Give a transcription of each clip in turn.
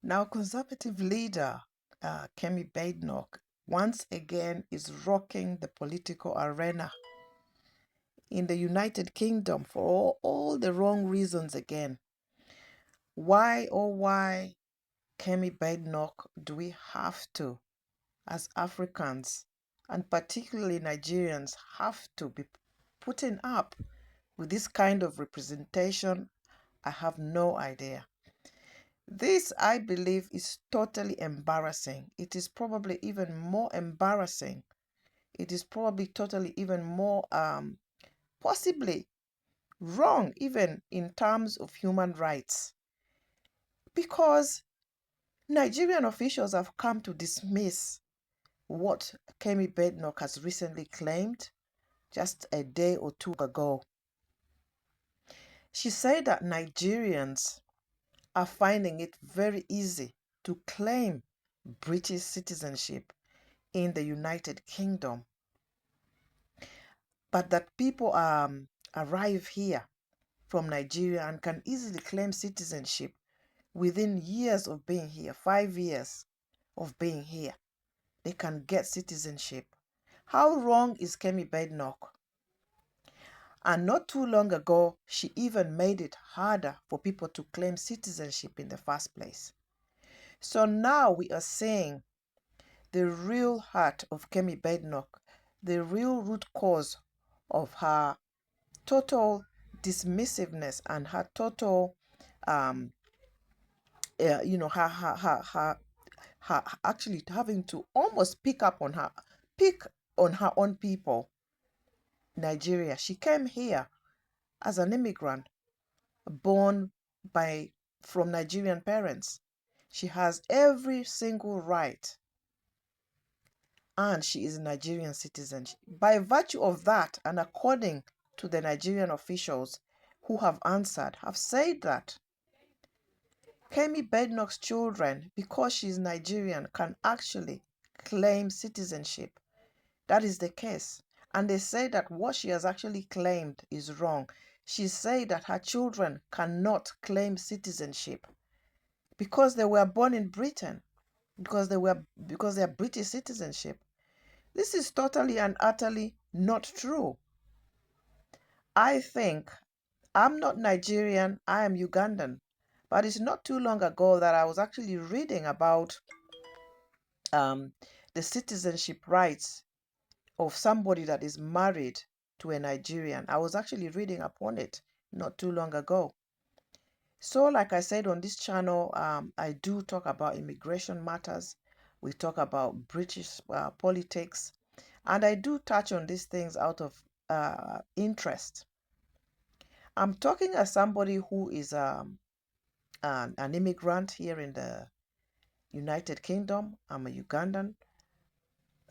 Now, conservative leader Kemi Badenoch once again is rocking the political arena in the United Kingdom for all the wrong reasons again. Why, oh why, Kemi Badenoch, do we have to, as Africans, and particularly Nigerians, have to be putting up with this kind of representation? I have no idea. This, I believe, is totally embarrassing. It is probably even more embarrassing. It is probably totally even more, possibly wrong, even in terms of human rights. Because Nigerian officials have come to dismiss what Kemi Badenoch has recently claimed just a day or two ago. She said that Nigerians are finding it very easy to claim British citizenship in the United Kingdom, but that people arrive here from Nigeria and can easily claim citizenship within years of being here, 5 years of being here. They can get citizenship. How wrong is Kemi Badenoch? And not too long ago, she even made it harder for people to claim citizenship in the first place. So now we are seeing the real heart of Kemi Badenoch, the real root cause of her total dismissiveness and her total, her actually having to almost pick on her own people, Nigeria. She came here as an immigrant, born from Nigerian parents. She has every single right, and she is a Nigerian citizen. By virtue of that, and according to the Nigerian officials who have answered, have said that Kemi Badenoch's children, because she's Nigerian, can actually claim citizenship. That is the case. And they say that what she has actually claimed is wrong. She said that her children cannot claim citizenship because they were born in Britain, because they are British citizenship. This is totally and utterly not true. I think I'm not Nigerian, I am Ugandan. But it's not too long ago that I was actually reading about the citizenship rights of somebody that is married to a Nigerian. I was actually reading upon it not too long ago. So, like I said on this channel, I do talk about immigration matters. We talk about British politics. And I do touch on these things out of interest. I'm talking as somebody who is an immigrant here in the United Kingdom. I'm a Ugandan.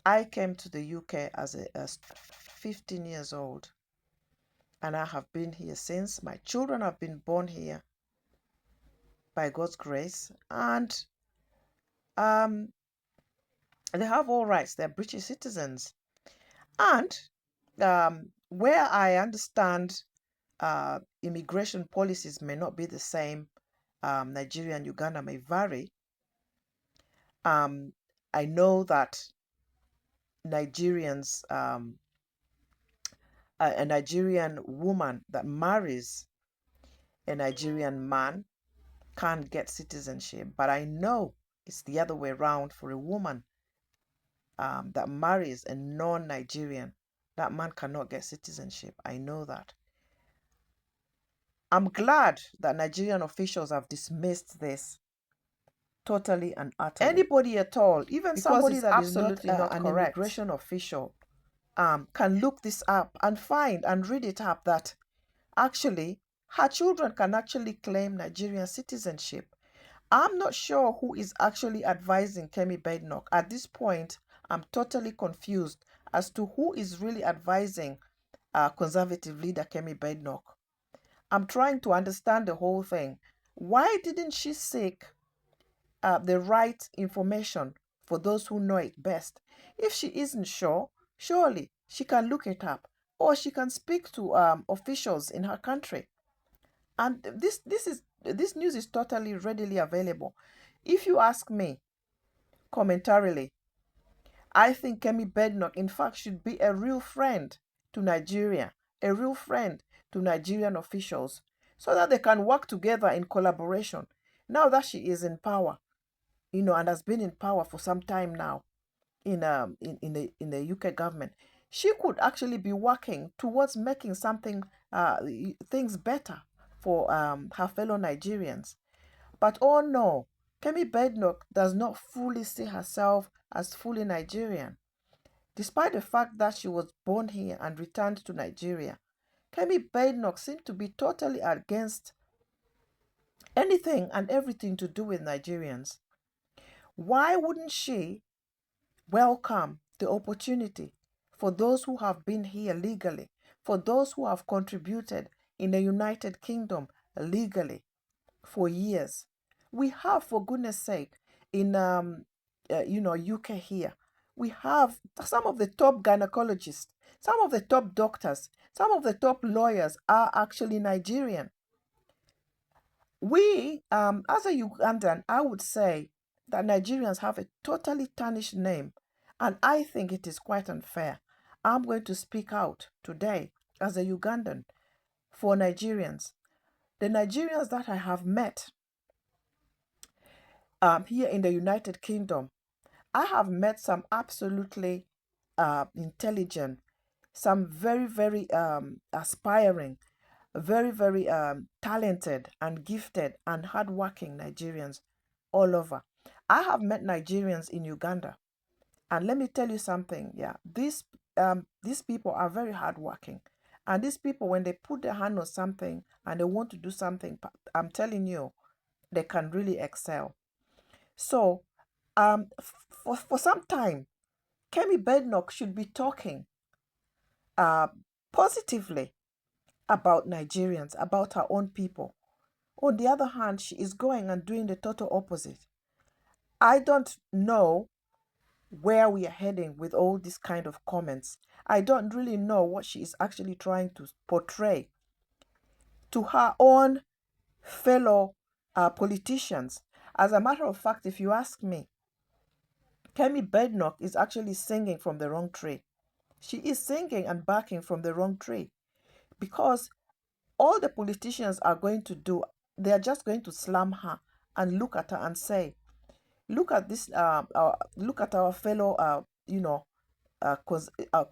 I came to the UK as 15 years old, and I have been here since. My children have been born here by God's grace, and they have all rights. They're British citizens. And where I understand immigration policies may not be the same, Nigeria and Uganda may vary. I know that Nigerians, a Nigerian woman that marries a Nigerian man can't get citizenship, but I know it's the other way around for a woman that marries a non-Nigerian. That man cannot get citizenship. I know that. I'm glad that Nigerian officials have dismissed this totally and utterly. Anybody at all, even somebody that is absolutely not an immigration official, can look this up and find and read it up that actually her children can actually claim Nigerian citizenship. I'm not sure who is actually advising Kemi Badenoch. At this point, I'm totally confused as to who is really advising conservative leader Kemi Badenoch. I'm trying to understand the whole thing. Why didn't she seek the right information for those who know it best? If she isn't sure, surely she can look it up, or she can speak to officials in her country. And this news is totally readily available. If you ask me, commentarily, I think Kemi Badenoch, in fact, should be a real friend to Nigeria, a real friend to Nigerian officials, so that they can work together in collaboration. Now that she is in power, and has been in power for some time now in the UK government, she could actually be working towards making things better for her fellow Nigerians. But oh no, Kemi Badenoch does not fully see herself as fully Nigerian. Despite the fact that she was born here and returned to Nigeria, Kemi Badenoch seemed to be totally against anything and everything to do with Nigerians. Why wouldn't she welcome the opportunity for those who have been here legally, for those who have contributed in the United Kingdom legally for years? We have, for goodness sake, in UK here, we have some of the top gynecologists, some of the top doctors, some of the top lawyers are actually Nigerian. We, as a Ugandan, I would say that Nigerians have a totally tarnished name, and I think it is quite unfair. I'm going to speak out today as a Ugandan for Nigerians. The Nigerians that I have met here in the United Kingdom, I have met some absolutely intelligent, some very, very aspiring, very, very talented and gifted and hardworking Nigerians all over. I have met Nigerians in Uganda, and let me tell you something. Yeah, these people are very hardworking, and these people, when they put their hand on something and they want to do something, I'm telling you, they can really excel. So, for some time, Kemi Badenoch should be talking uh, positively about Nigerians, about her own people. On the other hand, she is going and doing the total opposite. I don't know where we are heading with all these kind of comments. I don't really know what she is actually trying to portray to her own fellow politicians. As a matter of fact, if you ask me, Kemi Badenoch is actually singing from the wrong tree. She is singing and barking from the wrong tree, because all the politicians are going to do, they are just going to slam her and look at her and say, look at this, look at our fellow,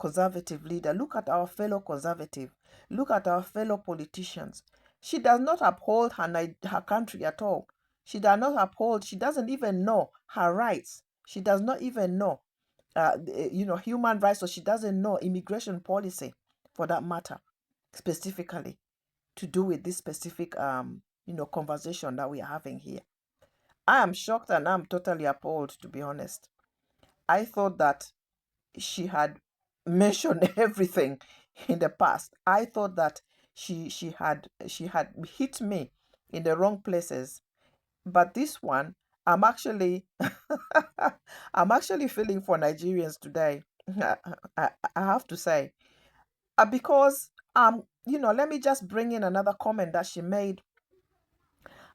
conservative leader. Look at our fellow conservative. Look at our fellow politicians. She does not uphold her country at all. She does not uphold, she doesn't even know her rights. She does not even know, human rights, so she doesn't know immigration policy for that matter, specifically to do with this specific, conversation that we are having here. I am shocked and I'm totally appalled, to be honest. I thought that she had mentioned everything in the past. I thought that she had hit me in the wrong places. But this one, I'm actually I'm actually feeling for Nigerians today. I have to say. Because let me just bring in another comment that she made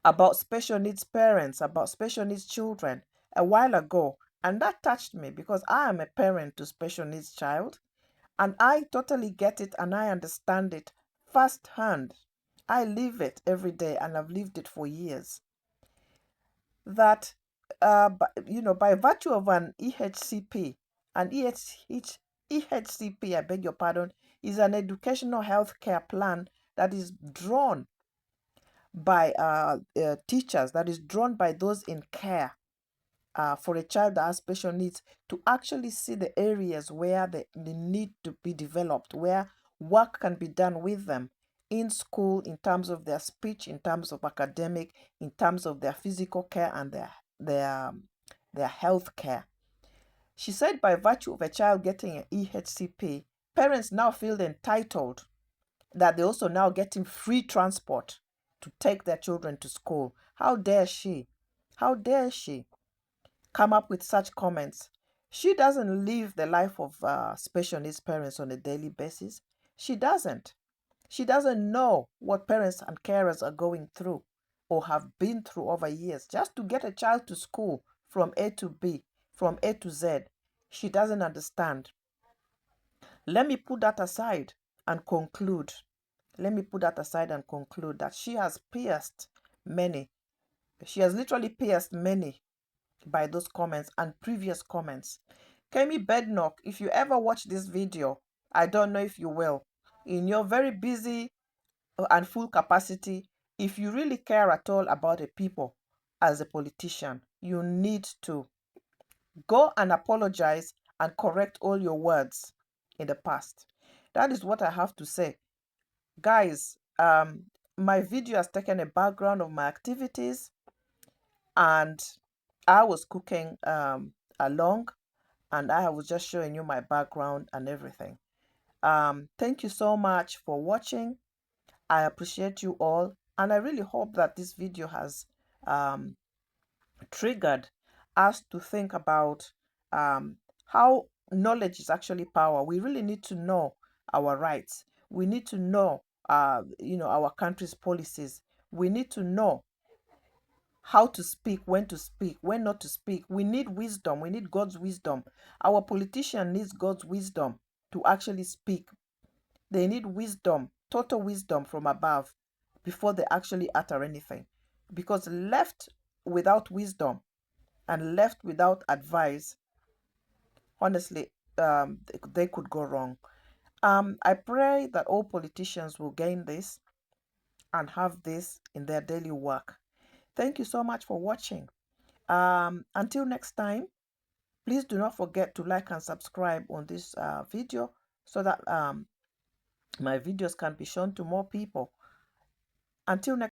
about special needs parents, about special needs children a while ago. And that touched me because I am a parent to special needs child, and I totally get it and I understand it firsthand. I live it every day and I've lived it for years. That, by virtue of an EHCP, an EHCP, I beg your pardon, is an educational healthcare plan that is drawn by teachers, that is drawn by those in care for a child that has special needs, to actually see the areas where they need to be developed, where work can be done with them in school, in terms of their speech, in terms of academic, in terms of their physical care and their health care. She said by virtue of a child getting an EHCP, parents now feel entitled that they also now getting free transport to take their children to school. How dare she? How dare she come up with such comments? She doesn't live the life of special needs parents on a daily basis. She doesn't. She doesn't know what parents and carers are going through or have been through over years. Just to get a child to school from A to B, from A to Z, she doesn't understand. Let me put that aside and conclude. Let me put that aside and conclude that she has pierced many. She has literally pierced many by those comments and previous comments. Kemi Badenoch, if you ever watch this video, I don't know if you will, in your very busy and full capacity, if you really care at all about the people as a politician, you need to go and apologize and correct all your words in the past. That is what I have to say. Guys, my video has taken a background of my activities, and I was cooking along, and I was just showing you my background and everything. Thank you so much for watching. I appreciate you all, and I really hope that this video has um, triggered us to think about how knowledge is actually power. We really need to know our rights. We need to know, our country's policies. We need to know how to speak, when not to speak. We need wisdom. We need God's wisdom. Our politician needs God's wisdom to actually speak. They need wisdom, total wisdom from above before they actually utter anything. Because left without wisdom and left without advice, honestly, they could go wrong. I pray that all politicians will gain this and have this in their daily work. Thank you so much for watching. Until next time, please do not forget to like and subscribe on this video so that my videos can be shown to more people. Until next